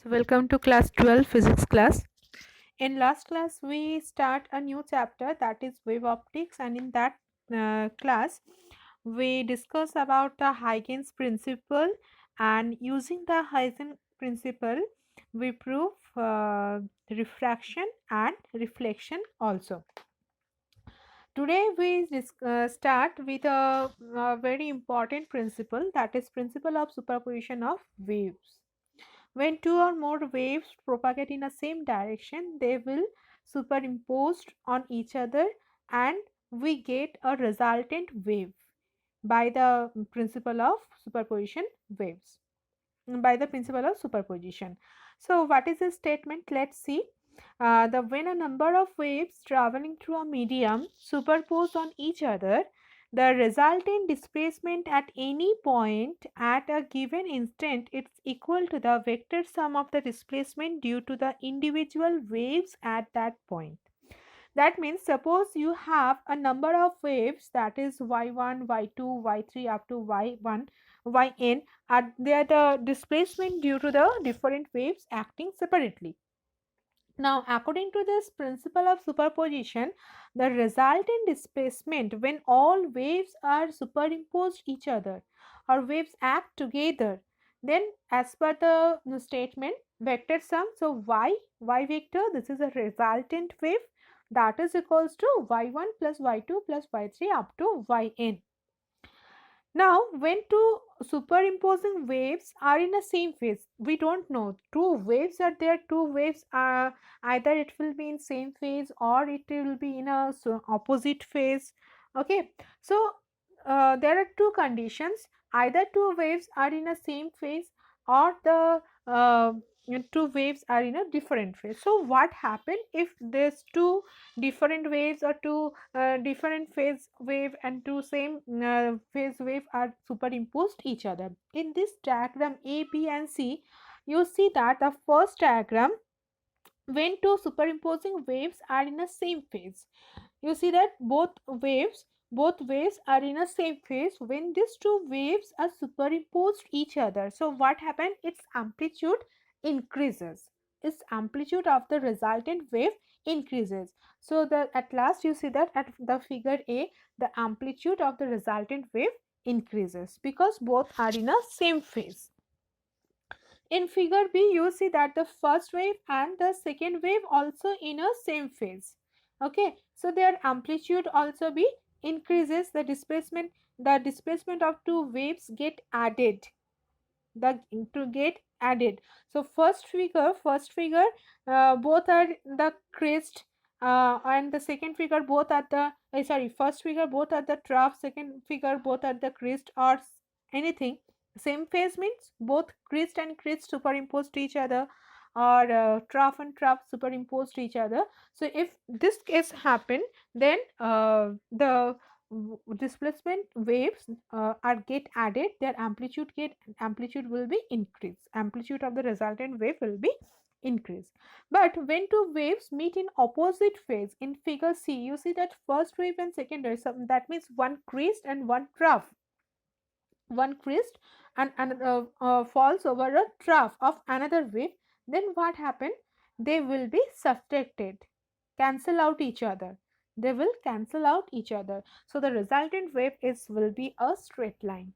Welcome to class 12 physics class. In last class we start a new chapter, that is wave optics, and in that class we discuss about the Huygens principle, and using the Huygens principle we prove refraction and reflection also. Today we start with a very important principle, that is principle of superposition of waves. When two or more waves propagate in the same direction, they will superimpose on each other and we get a resultant wave by the principle of superposition waves. By the principle of superposition. So, what is the statement? Let's see. The when a number of waves traveling through a medium superpose on each other, the resultant displacement at any point at a given instant is equal to the vector sum of the displacement due to the individual waves at that point. That means suppose you have a number of waves, that is y1, y2, y3 up to y1, yn, and they are the displacement due to the different waves acting separately. Now, according to this principle of superposition, the resultant displacement when all waves are superimposed each other or waves act together, then as per the statement vector sum, so y vector, this is a resultant wave, that is equals to y1 plus y2 plus y3 up to yn. Now, when two superimposing waves are in the same phase, we don't know. Two waves are there, two waves are either it will be in same phase or it will be in a opposite phase. Okay, so there are two conditions, either two waves are in the same phase or the two waves are in a different phase. So, what happen if these two different waves or two different phase wave and two same phase wave are superimposed each other? In this diagram A, B and C, you see that the first diagram, when two superimposing waves are in the same phase, you see that both waves are in a same phase. When these two waves are superimposed each other, so what happened, its amplitude increases, its amplitude of the resultant wave increases. So the at last you see that at the figure A, the amplitude of the resultant wave increases because both are in a same phase. In figure B, you see that the first wave and the second wave also in a same phase. Okay, so their amplitude also be increases, the displacement of two waves get added, so first figure both are the crest, and the second figure both at the first figure both at the trough, second figure both at the crest or anything. Same phase means both crest and crest superimposed to each other, or trough and trough superimposed to each other. So if this case happen, then displacement waves are get added, their amplitude will be increased, amplitude of the resultant wave will be increased. But when two waves meet in opposite phase, in figure C, you see that first wave and second wave, so that means one crest and one trough, one crest and another falls over a trough of another wave, then what happen, they will be subtracted, cancel out each other, they will cancel out each other. So the resultant wave will be a straight line,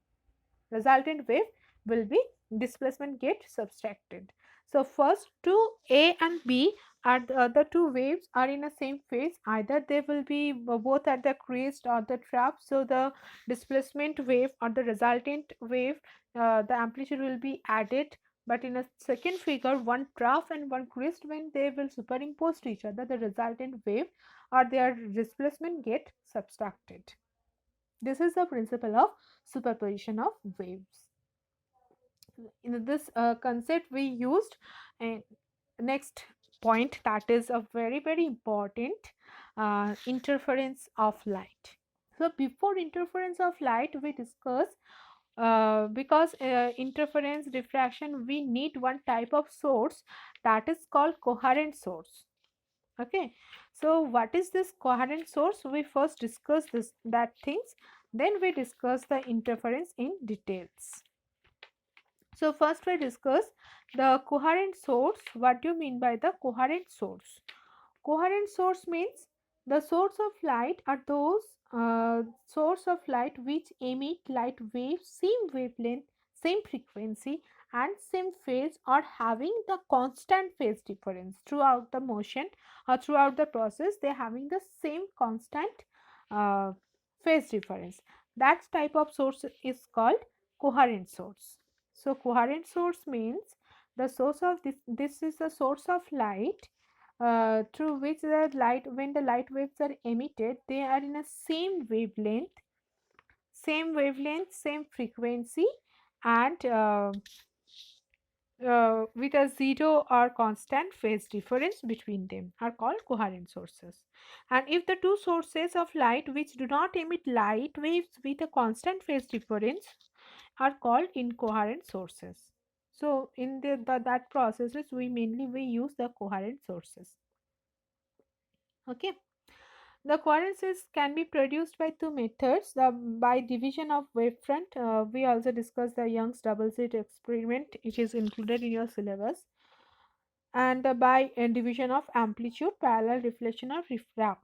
resultant wave will be displacement get subtracted. So first two A and B are the other two waves are in the same phase, either they will be both at the crest or the trough. So the displacement wave or the resultant wave, the amplitude will be added. But in a second figure, one trough and one crest, when they will superimpose to each other, the resultant wave or their displacement get subtracted. This is the principle of superposition of waves. In this concept we used a next point, that is a very important interference of light. So before interference of light we discuss, because interference diffraction we need one type of source, that is called coherent source. Okay, so what is this coherent source? We first discuss that things, then we discuss the interference in details. So first we discuss the coherent source. What do you mean by the coherent source? Coherent source means the source of light are those source of light which emit light waves same wavelength, same frequency and same phase, or having the constant phase difference throughout the motion or throughout the process. They are having the same constant uh, phase difference. That type of source is called coherent source. So coherent source means the source of this is the source of light through which the light, when the light waves are emitted, they are in a same wavelength, same frequency, and with a zero or constant phase difference between them are called coherent sources. And if the two sources of light which do not emit light waves with a constant phase difference are called incoherent sources. So in that processes we use the coherent sources. Okay. The coherences can be produced by two methods. By division of wavefront, we also discussed the Young's double slit experiment. It is included in your syllabus. And by division of amplitude, parallel reflection or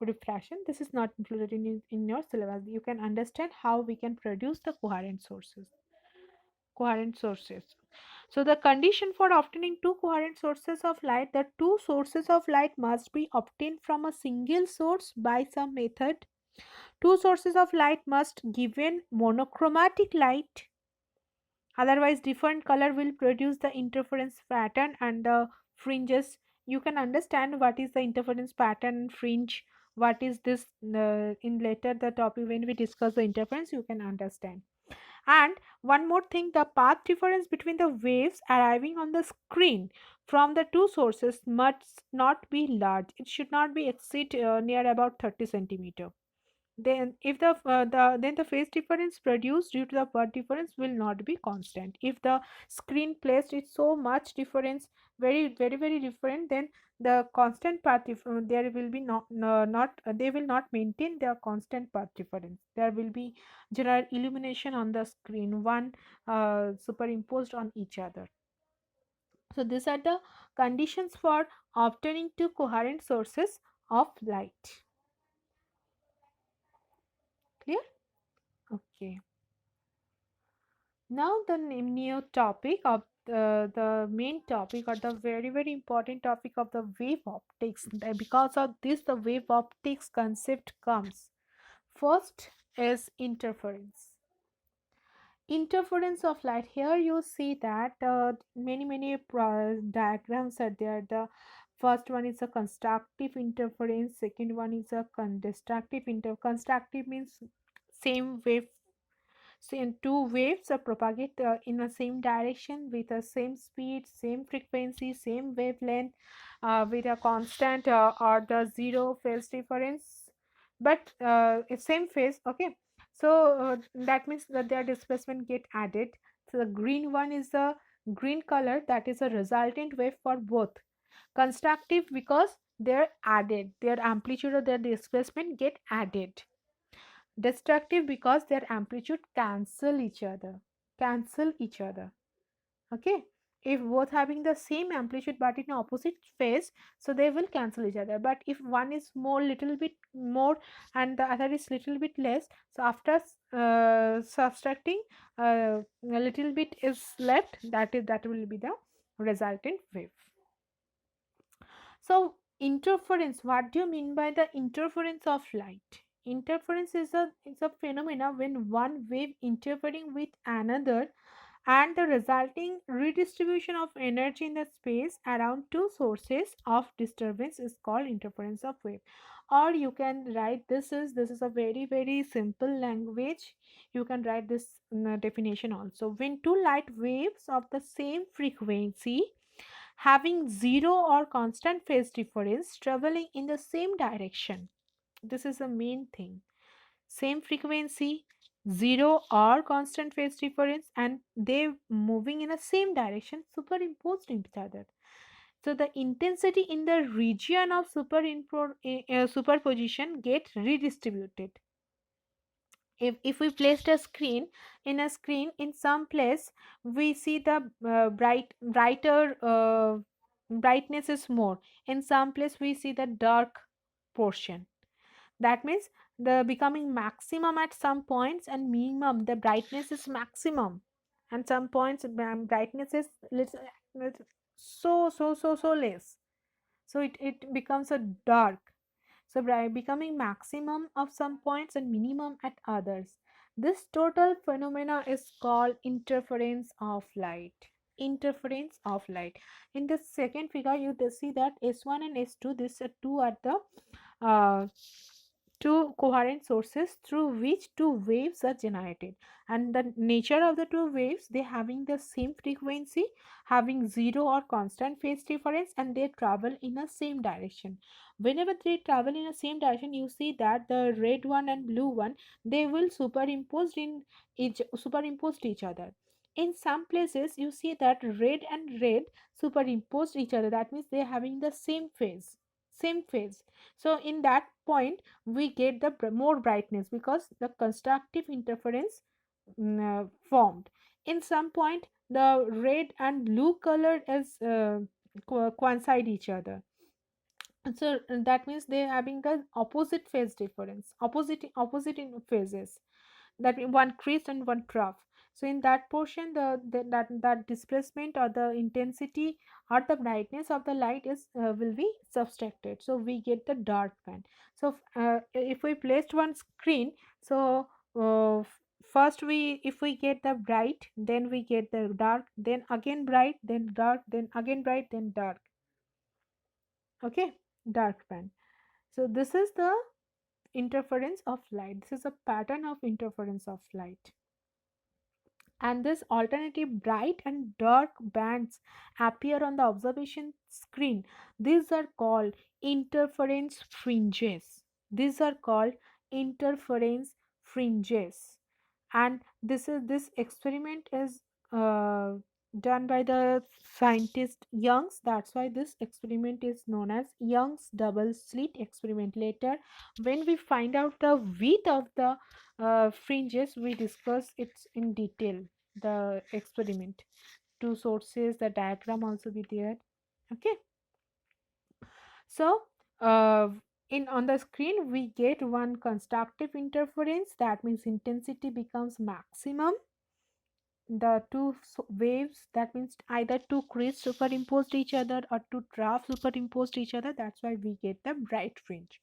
refraction. This is not included in your syllabus. You can understand how we can produce the coherent sources. Coherent sources. So the condition for obtaining two coherent sources of light, the two sources of light must be obtained from a single source by some method. Two sources of light must given monochromatic light, otherwise different color will produce the interference pattern and the fringes. You can understand what is the interference pattern and fringe, what is this in later the topic when we discuss the interference you can understand. And one more thing, the path difference between the waves arriving on the screen from the two sources must not be large. It should not be exceed near about 30 centimeter. Then if the phase difference produced due to the path difference will not be constant. If the screen placed is so much difference, very different, then the constant path there will be not they will not maintain their constant path difference. There will be general illumination on the screen, one superimposed on each other. So these are the conditions for obtaining two coherent sources of light. Clear? Okay. Now the new topic of the main topic, or the very important topic of the wave optics. Because of this the wave optics concept comes. First is interference. Interference of light. Here you see that many diagrams are there. The first one is a constructive interference, second one is a destructive constructive means same wave. So in two waves are propagate in the same direction with the same speed, same frequency, same wavelength, with a constant or the zero phase difference, but it's same phase. Okay, so that means that their displacement get added. So the green one is the green color, that is a resultant wave for both. Constructive because they're added, their amplitude or their displacement get added. Destructive because their amplitude cancel each other. Okay, if both having the same amplitude but in opposite phase, so they will cancel each other. But if one is more little bit more and the other is little bit less, so after subtracting a little bit is left, that will be the resultant wave. So interference, what do you mean by the interference of light? Interference is a phenomena when one wave interfering with another, and the resulting redistribution of energy in the space around two sources of disturbance is called interference of wave. Or you can write, this is a very simple language. You can write this definition also. When two light waves of the same frequency having zero or constant phase difference traveling in the same direction, this is the main thing. Same frequency, zero or constant phase difference, and they moving in the same direction superimposed each other. So the intensity in the region of superposition get redistributed. If we placed a screen, in some place, we see the brighter brightness is more. In some place we see the dark portion. That means the becoming maximum at some points and minimum, the brightness is maximum, and some points brightness is little so less, so it becomes a dark. So by becoming maximum of some points and minimum at others. This total phenomena is called interference of light. Interference of light. In the second figure, you see that S1 and S2, these are two are the uh, two coherent sources through which two waves are generated, and the nature of the two waves, they having the same frequency, having zero or constant phase difference, and they travel in a same direction. Whenever they travel in a same direction, you see that the red one and blue one, they will superimposed each other. In some places you see that red and red superimposed each other, that means they are having the same phase. So in that point we get the more brightness because the constructive interference formed. In some point the red and blue color is coincide each other. So that means they are having the opposite phase difference, opposite in phases, that means one crease and one trough. So in that portion, that displacement or the intensity or the brightness of the light is will be subtracted, so we get the dark band. So if we placed one screen, so first we if we get the bright, then we get the dark, then again bright, then dark, then again bright, then dark. Okay, dark band. So this is the interference of light. This is a pattern of interference of light. And this alternative bright and dark bands appear on the observation screen. These are called interference fringes. These are called interference fringes. And this experiment is uh, done by the scientist Young's. That's why this experiment is known as Young's double slit experiment. Later, when we find out the width of the fringes, we discuss it in detail, the experiment, two sources, the diagram also be there. Okay, so uh, in on the screen we get one constructive interference, that means intensity becomes maximum. The two waves, that means either two crests superimposed each other or two troughs superimposed each other, that's why we get the bright fringe.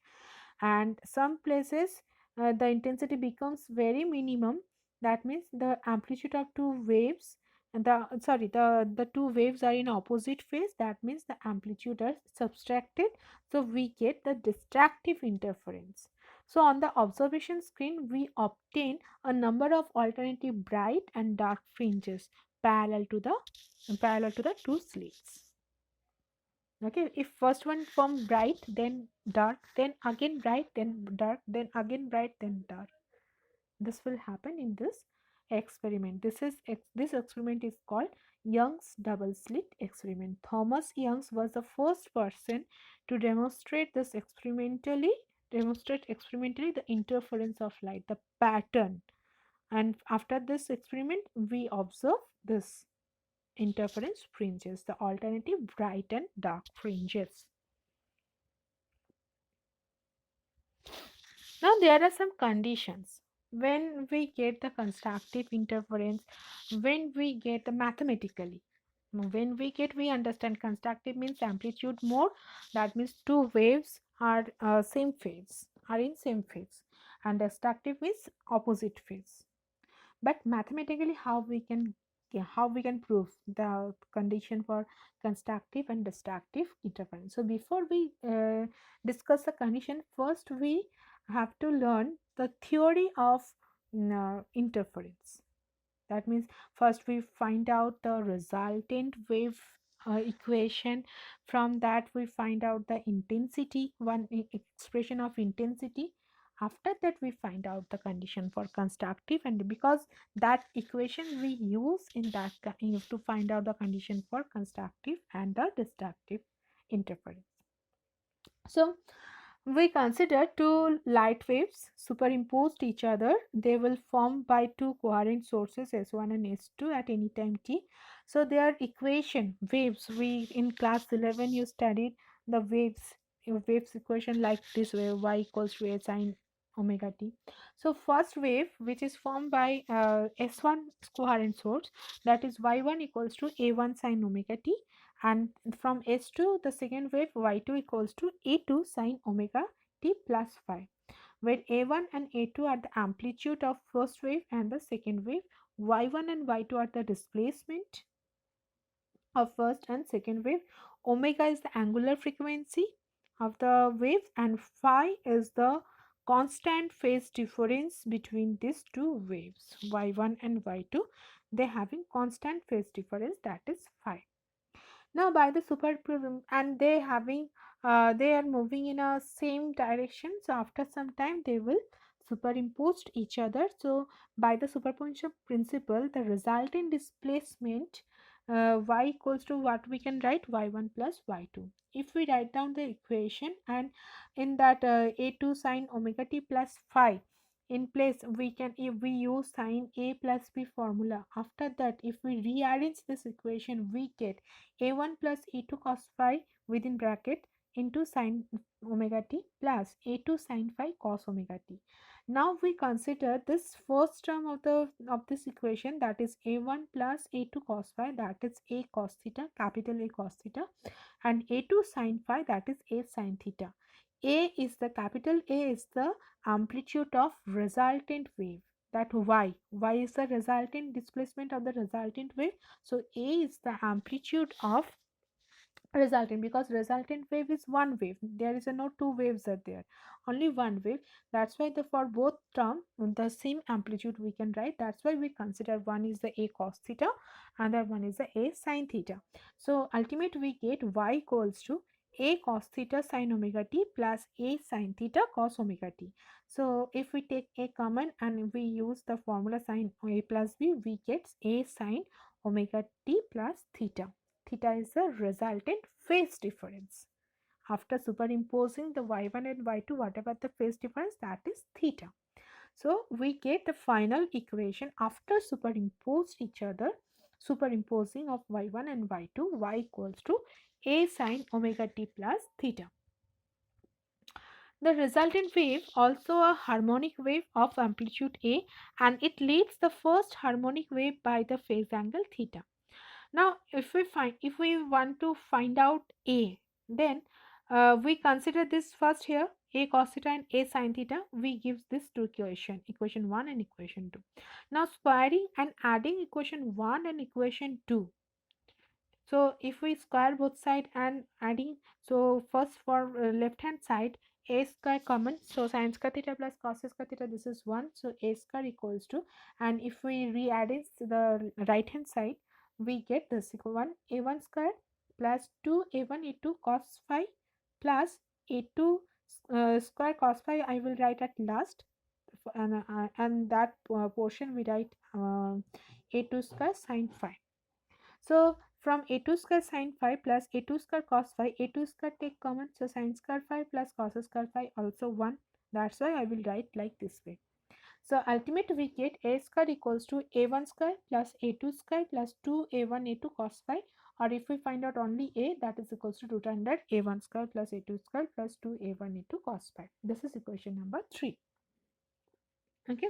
And some places the intensity becomes very minimum, that means the amplitude of two waves, and the two waves are in opposite phase, that means the amplitude are subtracted, so we get the distractive interference. So on the observation screen we obtain a number of alternative bright and dark fringes parallel to the two slits. Okay, if first one form bright, then dark, then again bright, then dark, then again bright, then dark. This will happen in this experiment. This experiment is called Young's double slit experiment. Thomas Young's was the first person to demonstrate experimentally the interference of light, the pattern. And after this experiment, we observe this interference fringes, the alternative bright and dark fringes. Now there are some conditions when we get the constructive interference, when we get the mathematically. We understand constructive means amplitude more, that means two waves are in same phase, and destructive means opposite phase. But mathematically how we can prove the condition for constructive and destructive interference. So before we discuss the condition, first we have to learn the theory of interference. That means first we find out the resultant wave equation. From that we find out the intensity, one expression of intensity. After that we find out the condition for constructive, and because that equation we use in that to find out the condition for constructive and the destructive interference. So We consider two light waves superimposed each other. They will form by two coherent sources S1 and S2 at any time t. So their equation waves, we in class 11 you studied the waves equation like this way, y equals to a sine omega t. So first wave which is formed by S1 coherent source, that is y1 equals to a1 sine omega t, and from S2 the second wave y2 equals to a2 sine omega t plus phi, where a1 and a2 are the amplitude of first wave and the second wave, y1 and y2 are the displacement of first and second wave, omega is the angular frequency of the wave, and phi is the constant phase difference between these two waves, y1 and y2. They having constant phase difference, that is phi. Now by the superposition, and they having they are moving in a same direction, so after some time they will superimpose each other. So by the superposition principle, the resultant displacement y equals to what we can write, y1 plus y2. If we write down the equation, and in that a2 sine omega t plus phi, in place we can, if we use sine a plus b formula, after that if we rearrange this equation, we get a1 plus a2 cos phi within bracket into sine omega t plus a2 sine phi cos omega t. Now we consider this first term of the of this equation, that is a1 plus a2 cos phi, that is a cos theta, capital A cos theta, and a2 sine phi, that is a sine theta. A is the capital A is the amplitude of resultant wave, that y is the resultant displacement of the resultant wave. So A is the amplitude of resultant, because resultant wave is one wave, there is a no two waves are there, only one wave. That's why the for both term the same amplitude we can write. That's why we consider one is the a cos theta, other one is the a sin theta. So ultimate we get y equals to a cos theta sin omega t plus a sin theta cos omega t. So if we take a common and we use the formula sin a plus b, we get a sin omega t plus theta. Theta is the resultant phase difference. After superimposing the y1 and y2, whatever the phase difference, that is theta. So we get the final equation after superimposed each other, superimposing of y1 and y2, y equals to a sine omega t plus theta. The resultant wave also a harmonic wave of amplitude a, and it leads the first harmonic wave by the phase angle theta. Now if we want to find out a, then we consider this first here, a cos theta and a sin theta. We give this two equation 1 and equation 2. Now squaring and adding equation 1 and equation 2. So if we square both side and adding, so first for left hand side, a square common, so sin square theta plus cos square theta, this is 1, so a square equals to, and if we re-arrange the right hand side, we get this equal 1 a1 square plus 2 a1 a2 cos phi plus a2 square cos phi, I will write at last, and that portion we write a2 square sin phi. So from a2 square sin phi plus a2 square cos phi, a2 square take common, so sin square phi plus cos square phi also 1. That's why I will write like this way. So ultimately we get a square equals to a1 square plus a2 square plus 2a1 a2 cos phi, or if we find out only a, that is equals to root under a1 square plus a2 square plus 2a1 a2 cos phi. This is equation number 3. Okay.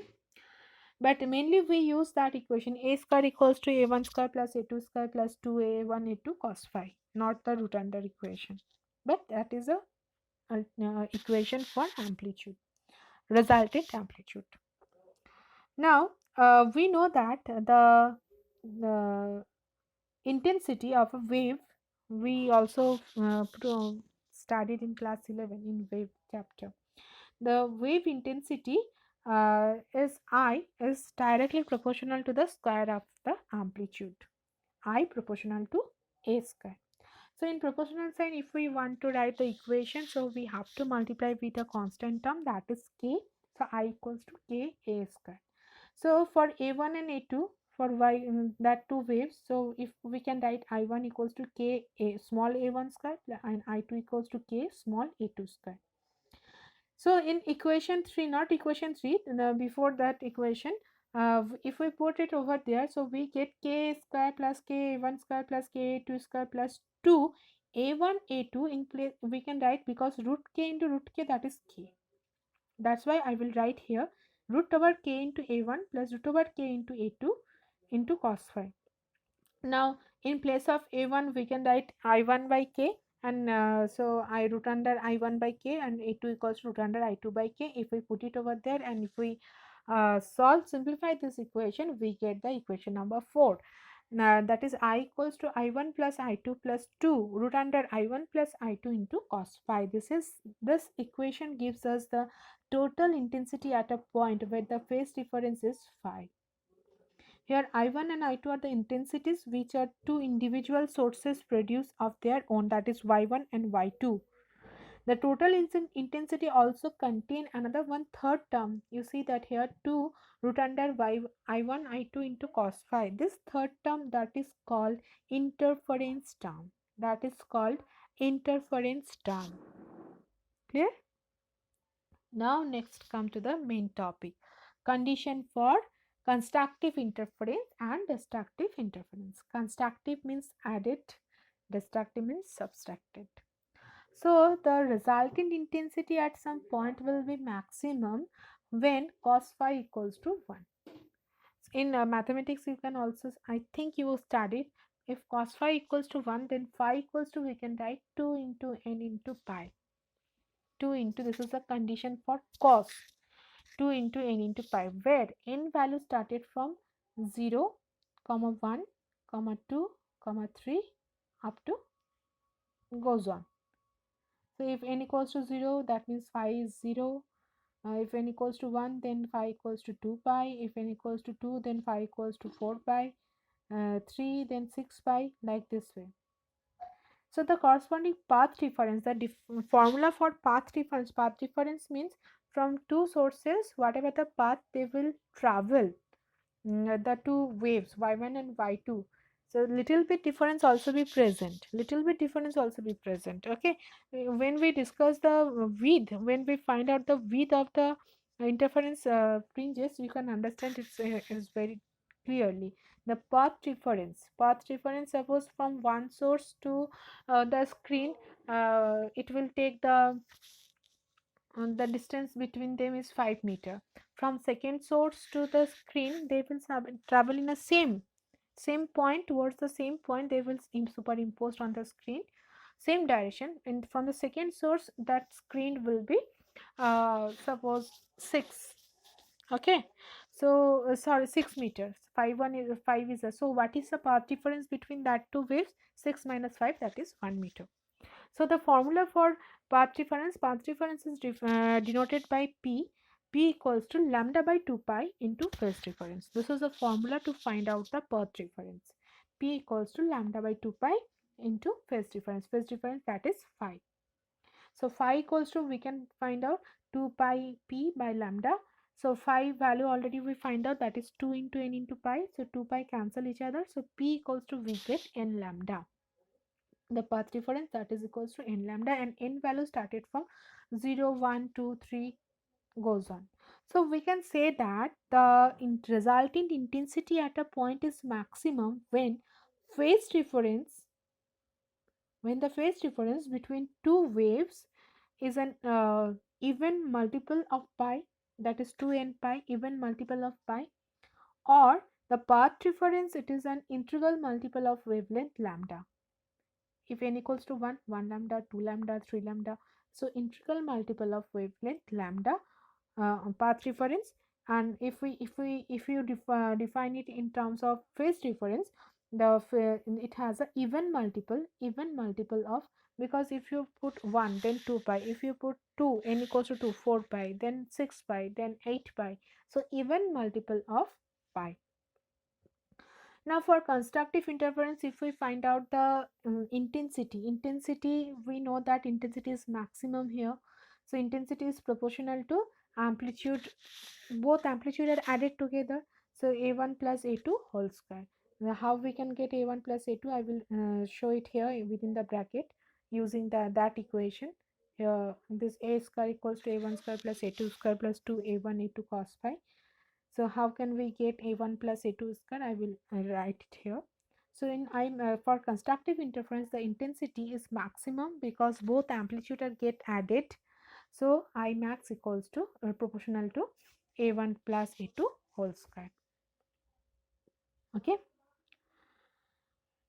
But mainly we use that equation a square equals to a1 square plus a2 square plus 2a1 a2 cos phi, not the root under equation. But that is a equation for amplitude, resultant amplitude. Now we know that the intensity of a wave, we also studied in class 11 in wave chapter. The wave intensity is I is directly proportional to the square of the amplitude, I proportional to a square. So in proportional sign, if we want to write the equation, so we have to multiply with a constant term, that is k. So I equals to k a square. So for a1 and a2, for y that two waves, so if we can write I1 equals to k a small a1 square and I2 equals to k small a2 square. So in equation 3, not equation 3, before that equation, if we put it over there, so we get k square plus k a1 square plus k a2 square plus 2 a1 a2 in place we can write, because root k into root k, that is k. That's why I will write here root over k into a1 plus root over k into a2 into cos phi. Now in place of a1 we can write I1 by k, and so I root under I1 by k and a2 equals root under I2 by k. If we put it over there and if we simplify this equation, we get the equation number 4. Now that is I equals to I1 plus I2 plus 2 root under I1 plus I2 into cos phi. This equation gives us the total intensity at a point where the phase difference is phi. Here I1 and I2 are the intensities which are two individual sources produce of their own, that is Y1 and Y2. The total intensity also contain another one third term. You see that here 2 root under I1 I2 into cos phi. This third term, that is called interference term. That is called interference term. Clear? Now next come to the main topic. Condition for constructive interference and destructive interference. Constructive means added, destructive means subtracted. So the resultant intensity at some point will be maximum when cos phi equals to 1. In mathematics you can also, I think you studied, if cos phi equals to 1, then phi equals to, we can write 2 into n into pi. 2 into, this is a condition for cos, 2 into n into pi, where n value started from 0, comma 1, comma 2, comma 3 up to goes on. So if n equals to 0, that means phi is 0. If n equals to 1, then phi equals to 2 pi. If n equals to 2, then phi equals to 4 pi. 3, then 6 pi, like this way. So the corresponding path difference, the formula for path difference means from two sources, whatever the path they will travel, the two waves y1 and y2, so little bit difference also be present, okay. When we discuss the width, when we find out the width of the interference fringes, you can understand it's very clearly. The path difference, suppose from one source to the screen, it will take the distance between them is 5 meter. From second source to the screen, they will travel in a same point, towards the same point they will superimposed on the screen, same direction, and from the second source that screen will be suppose 6, okay. So sorry, 6 meters, 5 is a, so what is the path difference between that two waves? 6 minus 5, that is 1 meter. So the formula for path difference is denoted by P. P equals to lambda by 2 pi into phase difference. This is a formula to find out the path difference. P equals to lambda by 2 pi into phase difference. Phase difference, that is phi. So phi equals to, we can find out 2 pi P by lambda. So phi value already we find out, that is 2 into n into pi. So 2 pi cancel each other. So P equals to, we get n lambda. The path difference, that is equals to n lambda, and n value started from 0, 1, 2, 3 goes on. So we can say that the resultant intensity at a point is maximum when phase difference, when the phase difference between two waves is an even multiple of pi, that is 2n pi, even multiple of pi, or the path difference, it is an integral multiple of wavelength lambda. If n equals to 1, 1 lambda, 2 lambda, 3 lambda. So integral multiple of wavelength lambda path difference. And if you define it in terms of phase difference, it has a even multiple of, because if you put 1, then 2 pi, if you put 2, n equals to 2, 4 pi, then 6 pi, then 8 pi. So even multiple of pi. Now for constructive interference, if we find out the intensity, we know that intensity is maximum here. So intensity is proportional to amplitude, both amplitude are added together. So A1 plus A2 whole square. Now how we can get A1 plus A2, I will show it here within the bracket using that equation. Here this a square equals to a1 square plus a2 square plus 2a1 a2 cos phi. So how can we get a1 plus a2 square? I will write it here. So in for constructive interference, the intensity is maximum because both amplitude are get added. So I max equals to proportional to a1 plus a2 whole square. Okay.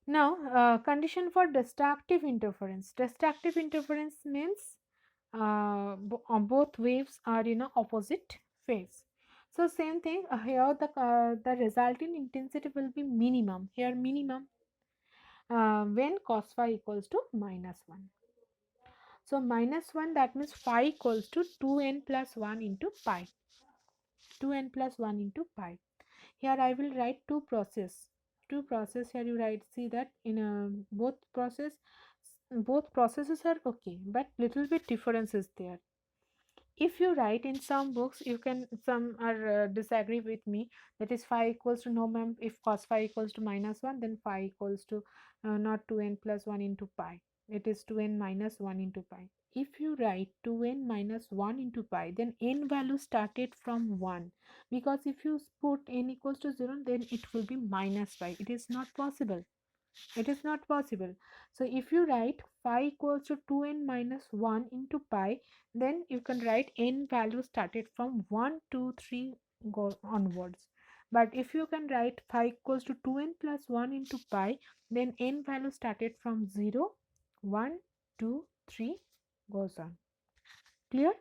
Now condition for destructive interference. Destructive interference means both waves are in a opposite phase. So same thing here, the resulting intensity will be minimum here, minimum when cos phi equals to -1. So -1, that means phi equals to 2n plus 1 into pi, 2n plus 1 into pi. Here I will write two process here. You write, see that in both processes are okay, but little bit difference is there. If you write in some books, you can, some are disagree with me, that is phi equals to, no ma'am, if cos phi equals to -1, then phi equals to not 2n plus 1 into pi, it is 2n minus 1 into pi. If you write 2n minus 1 into pi, then n value started from 1, because if you put n equals to 0, then it will be minus pi. It is not possible, it is not possible. So if you write phi equals to 2n minus 1 into pi, then you can write n value started from 1, 2, 3 go onwards. But if you can write phi equals to 2n plus 1 into pi, then n value started from 0, 1, 2, 3 goes on. Clear?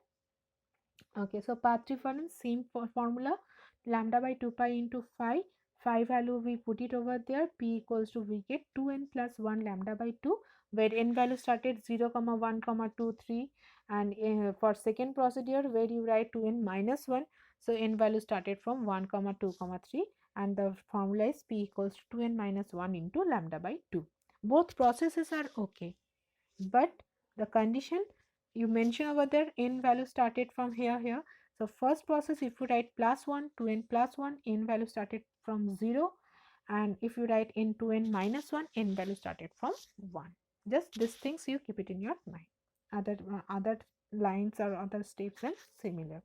Okay, so path difference, same formula, lambda by 2 pi into phi. Phi value we put it over there, p equals to, we get 2n plus 1 lambda by 2, where n value started 0 comma 1 comma 2 3, and for second procedure where you write 2n minus 1, so n value started from 1 comma 2 comma 3, and the formula is p equals to 2n minus 1 into lambda by 2. Both processes are okay, but the condition you mention over there, n value started from here. So first process, if you write plus 1 to n plus 1, n value started from 0, and if you write n to n minus 1, n value started from 1. Just these things you keep it in your mind. Other lines or other steps are similar.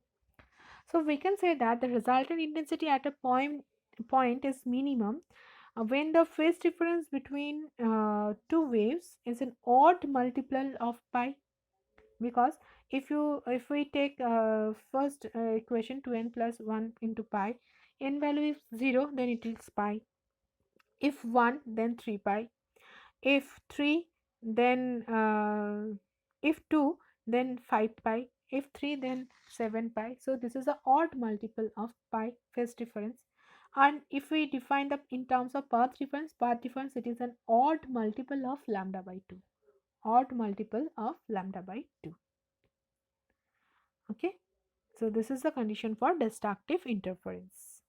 So we can say that the resultant intensity at a point is minimum when the phase difference between two waves is an odd multiple of pi. Because if we take first equation, 2n plus 1 into pi, n value is 0, then it is pi. If 1, then 3 pi. If 3, then if 2, then 5 pi. If 3, then 7 pi. So this is a odd multiple of pi phase difference. And if we define the in terms of path difference, it is an odd multiple of lambda by 2. Odd multiple of lambda by 2. Okay. So this is the condition for destructive interference.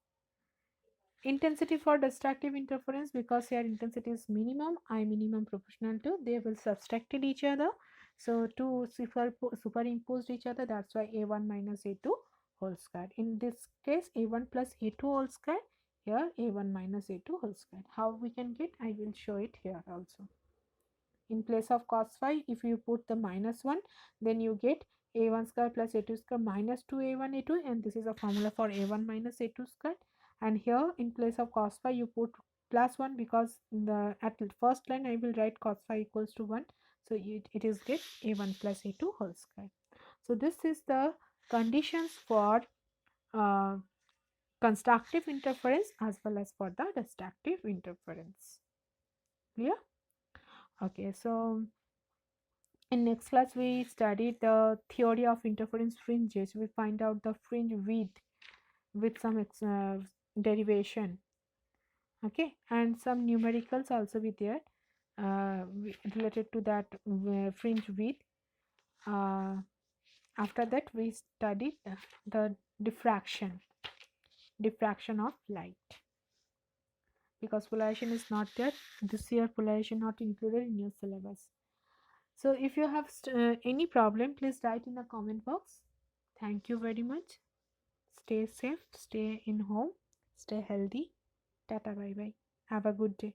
Intensity for destructive interference, because here intensity is minimum, I minimum proportional to, they will subtracted each other. So two superimposed each other, that's why a1 minus a2 whole square. In this case, a1 plus a2 whole square, here a1 minus a2 whole square. How we can get, I will show it here also. In place of cos phi, if you put the -1, then you get a1 square plus a2 square minus 2a1 a2, and this is a formula for a1 minus a2 square. And here in place of cos phi, you put plus 1, because at first line I will write cos phi equals to 1. So it is get a1 plus a2 whole square. So this is the conditions for uh, constructive interference as well as for the destructive interference. Clear? Okay, so in next class, we studied the theory of interference fringes. We find out the fringe width with some derivation. Okay, and some numericals also be there related to that fringe width. After that, we studied the diffraction of light. Because polarization is not there, this year polarization not included in your syllabus. So if you have any problem, please write in the comment box. Thank you very much. Stay safe, stay in home, stay healthy. Tata, bye bye. Have a good day.